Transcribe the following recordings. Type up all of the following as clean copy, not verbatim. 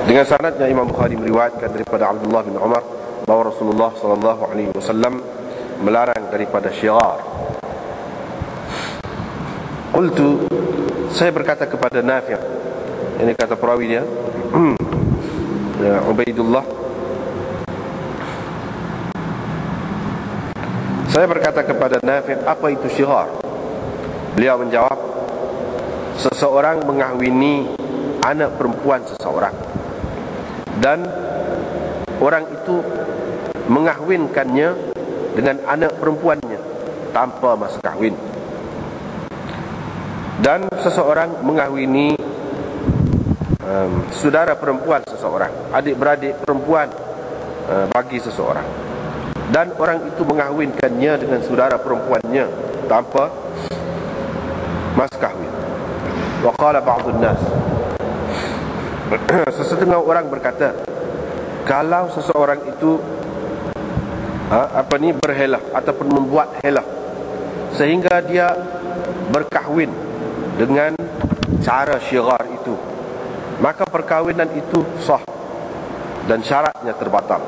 Dengan sanadnya Imam Bukhari meriwayatkan daripada Abdullah bin Umar bahawa Rasulullah sallallahu alaihi wasallam melarang daripada syiar. Qultu, saya berkata kepada Nafi', ini kata perawinya Ubaidullah, saya berkata kepada Nafi', apa itu syiar? Beliau menjawab, seseorang mengahwini anak perempuan seseorang dan orang itu mengahwinkannya dengan anak perempuannya tanpa mas kahwin. Dan seseorang mengahwini saudara perempuan seseorang, adik-beradik perempuan bagi seseorang, dan orang itu mengahwinkannya dengan saudara perempuannya tanpa mas kahwin. Wa qala ba'dun nas, sesetengah orang berkata, kalau seseorang itu berhelah ataupun membuat helah sehingga dia berkahwin dengan cara syigar itu, maka perkahwinan itu sah dan syaratnya terbatal.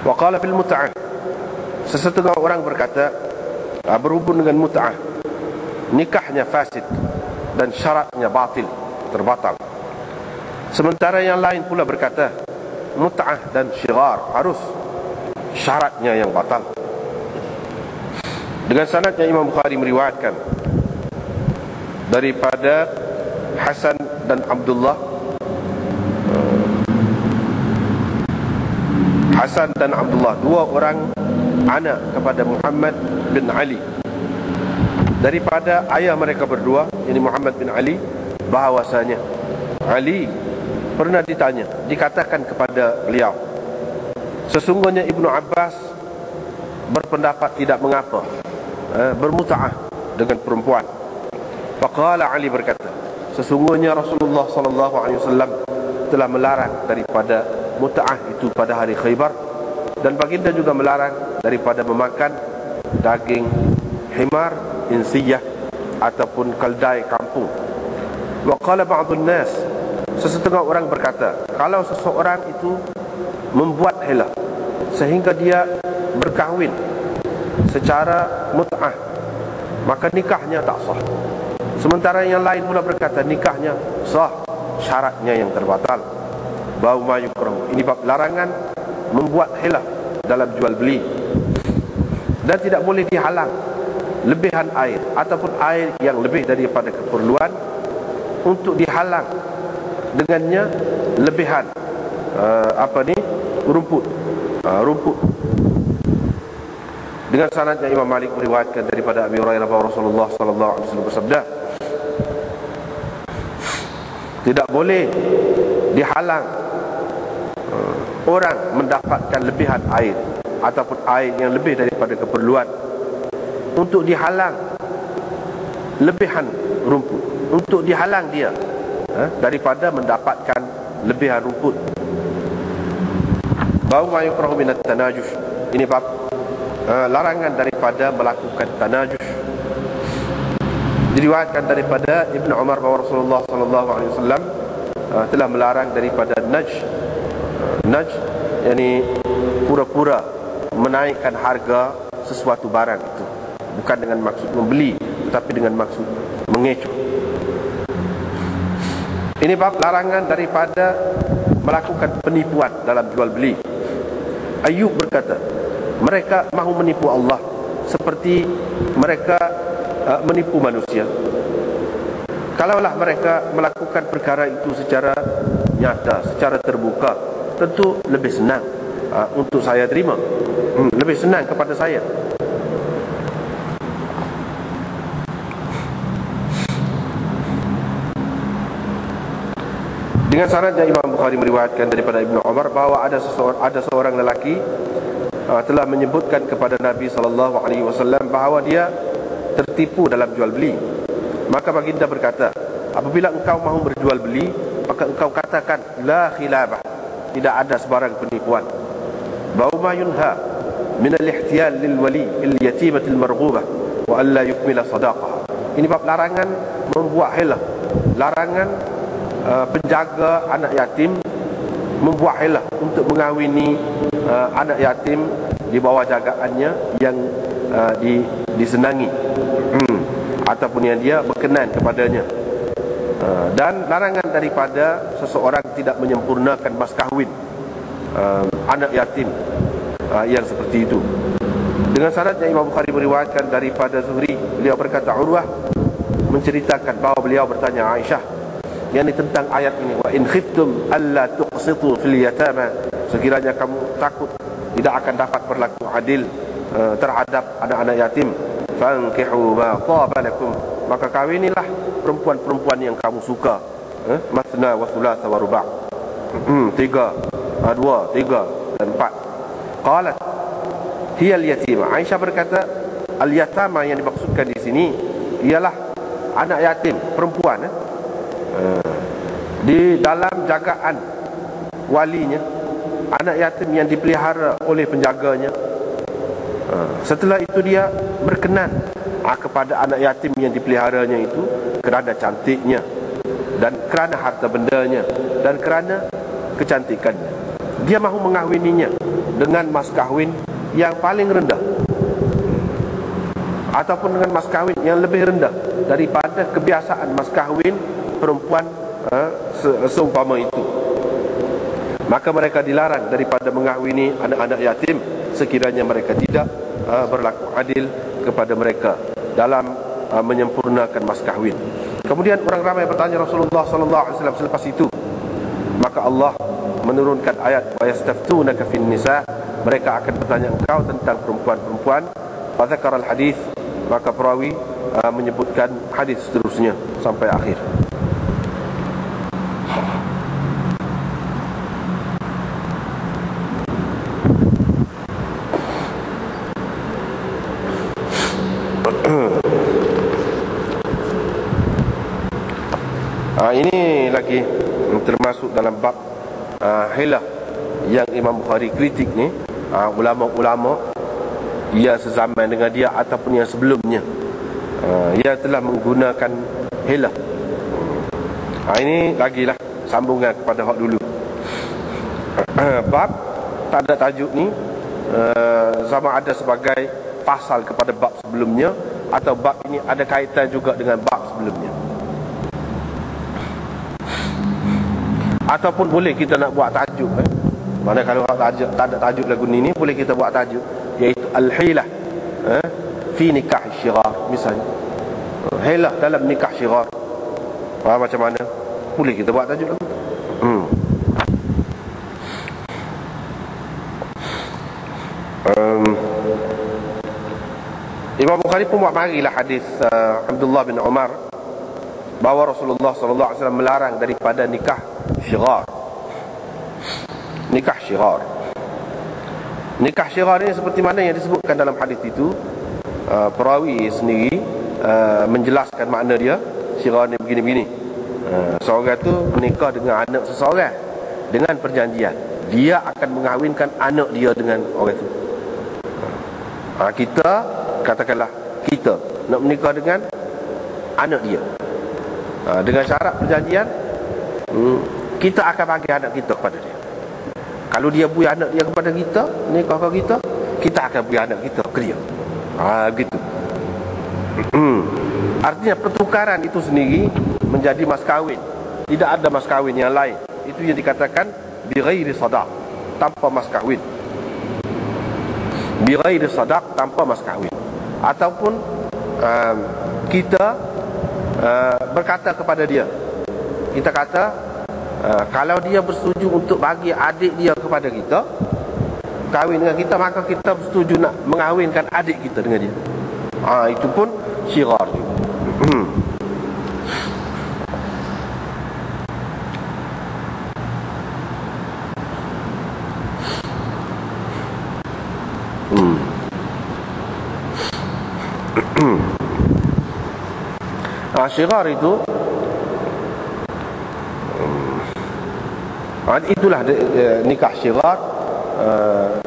Wa qala fil mut'ah, sesetengah orang berkata, berhubung dengan mut'ah, nikahnya fasid dan syaratnya batil, terbatal. Sementara yang lain pula berkata, mut'ah dan syigar harus syaratnya yang batal. Dengan sanadnya Imam Bukhari meriwayatkan daripada Hasan dan Abdullah, Hasan dan Abdullah, dua orang anak kepada Muhammad bin Ali, daripada ayah mereka berdua, ini Muhammad bin Ali, bahawasanya Ali pernah dikatakan kepada beliau, sesungguhnya Ibnu Abbas berpendapat tidak mengapa bermut'ah dengan perempuan. Faqala, Ali berkata, sesungguhnya Rasulullah sallallahu alaihi wasallam telah melarang daripada mut'ah itu pada hari Khaybar, dan baginda juga melarang daripada memakan daging himar insiyah ataupun keldai kampung. Wa qala ba'dun nas, sesetengah orang berkata, kalau seseorang itu membuat helah sehingga dia berkahwin secara mut'ah, maka nikahnya tak sah. Sementara yang lain pula berkata, nikahnya sah, syaratnya yang terbatal. Bau ma yukrahu, ini bab larangan membuat helah dalam jual beli, dan tidak boleh dihalang lebihan air ataupun air yang lebih daripada keperluan untuk dihalang dengannya lebihan rumput. Dengan sanadnya Imam Malik meriwayatkan daripada Abi Hurairah bahawa Rasulullah sallallahu alaihi wasallam bersabda, tidak boleh dihalang orang mendapatkan lebihan air ataupun air yang lebih daripada keperluan untuk dihalang lebihan rumput, untuk dihalang dia daripada mendapatkan lebihan rumput. Bau ma yukrahu minat tanajush, ini bab larangan daripada melakukan tanajush. Diriwayatkan daripada Ibnu Umar bahawa Rasulullah sallallahu alaihi wasallam telah melarang daripada najsh. Najsh yakni pura-pura menaikkan harga sesuatu barang itu, bukan dengan maksud membeli tetapi dengan maksud mengecoh. Ini bab larangan daripada melakukan penipuan dalam jual beli. Ayub berkata, mereka mahu menipu Allah seperti mereka menipu manusia. Kalaulah mereka melakukan perkara itu secara nyata, secara terbuka, tentu lebih senang untuk saya terima, lebih senang kepada saya. Dengan sanadnya Imam Bukhari meriwayatkan daripada Ibnu Umar bahawa ada seorang lelaki telah menyebutkan kepada Nabi sallallahu alaihi wasallam bahawa dia tertipu dalam jual beli. Maka baginda berkata, apabila engkau mahu berjual beli, maka engkau katakan la khilabah, tidak ada sebarang penipuan. Bau ma yunha min al-ihtiyal lil wali fil yatimati al-marghubah wa alla yukmila sadaqah. Ini bab larangan membuat helah, larangan penjaga anak yatim membuat hilah untuk mengahwini anak yatim di bawah jagaannya yang disenangi ataupun yang dia berkenan kepadanya. Dan larangan daripada seseorang tidak menyempurnakan mas kahwin anak yatim yang seperti itu. Dengan syaratnya Imam Bukhari meriwayatkan daripada Zuhri, beliau berkata, Urwah menceritakan bahawa beliau bertanya Aisyah, yakni tentang ayat ini, wa in khiftum alla tuqsitu fil yatama, sekiranya kamu takut tidak akan dapat berlaku adil terhadap anak-anak yatim, fankihu ma taba lakum, maka kawinilah perempuan-perempuan yang kamu suka, masna wa thulatha wa ruba', 3, 2, 3 dan 4. Qalat hiya al-yatima, Aisyah berkata al-yatama yang dimaksudkan di sini ialah anak yatim perempuan di dalam jagaan walinya, anak yatim yang dipelihara oleh penjaganya. Setelah itu dia berkenan kepada anak yatim yang dipeliharanya itu kerana cantiknya dan kerana harta bendanya dan kerana kecantikannya. Dia mahu mengahwininya dengan mas kahwin yang paling rendah ataupun dengan mas kahwin yang lebih rendah daripada kebiasaan mas kahwin perempuan seumpama itu. Maka mereka dilarang daripada mengahwini anak-anak yatim sekiranya mereka tidak berlaku adil kepada mereka dalam menyempurnakan mas kahwin. Kemudian orang ramai bertanya Rasulullah sallallahu alaihi wasallam selepas itu. Maka Allah menurunkan ayat wa yastaftunaka fin nisa, mereka akan bertanya engkau tentang perempuan-perempuan. Fa dzakara al-hadis, maka perawi menyebutkan hadis seterusnya sampai akhir. Ini lagi termasuk dalam bab hilah yang Imam Bukhari kritik ni. Ulama-ulama yang sezaman dengan dia ataupun yang sebelumnya yang telah menggunakan hilah. Ini lagilah sambungan kepada hak dulu. Bab tak ada tajuk ni sama ada sebagai pasal kepada bab sebelumnya atau bab ini ada kaitan juga dengan bab sebelumnya. Ataupun boleh kita nak buat tajuk mana kalau tajuk, tak ada tajuk lagu ni boleh kita buat tajuk, iaitu al-hilah fi nikah syighar misalnya. Hilah dalam nikah syighar. Macam mana? Boleh kita buat tajuk lagu tu. Imam Bukhari pun buat marilah hadis Abdullah bin Umar bahawa Rasulullah sallallahu alaihi wasallam melarang daripada nikah syighar. Nikah syighar. Nikah syighar ini seperti mana yang disebutkan dalam hadis itu. Perawi sendiri menjelaskan makna dia. Syighar ni begini-begini. Seorang tu menikah dengan anak seseorang dengan perjanjian dia akan mengahwinkan anak dia dengan orang itu. Kita katakanlah kita nak menikah dengan anak dia dengan syarat perjanjian, kita akan bagi anak kita kepada dia. Kalau dia beri anak dia kepada kita, nikah ke kita, kita akan beri anak kita ke dia. Begitu. Artinya pertukaran itu sendiri menjadi mas kahwin. Tidak ada mas kahwin yang lain. Itu yang dikatakan bi ghairi sadaq, tanpa mas kahwin. Bi ghairi sadaq, tanpa mas kahwin. Ataupun kita berkata kepada dia, kita kata kalau dia bersetuju untuk bagi adik dia kepada kita, kahwin dengan kita, maka kita bersetuju nak mengahwinkan adik kita dengan dia. Itu pun syighar juga. Syighar itu itulah nikah syighar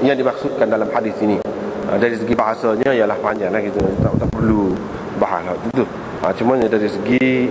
yang dimaksudkan dalam hadis ini. Dari segi bahasanya ialah panjang lah, kita tak perlu bahas lah itu. Cuma dari segi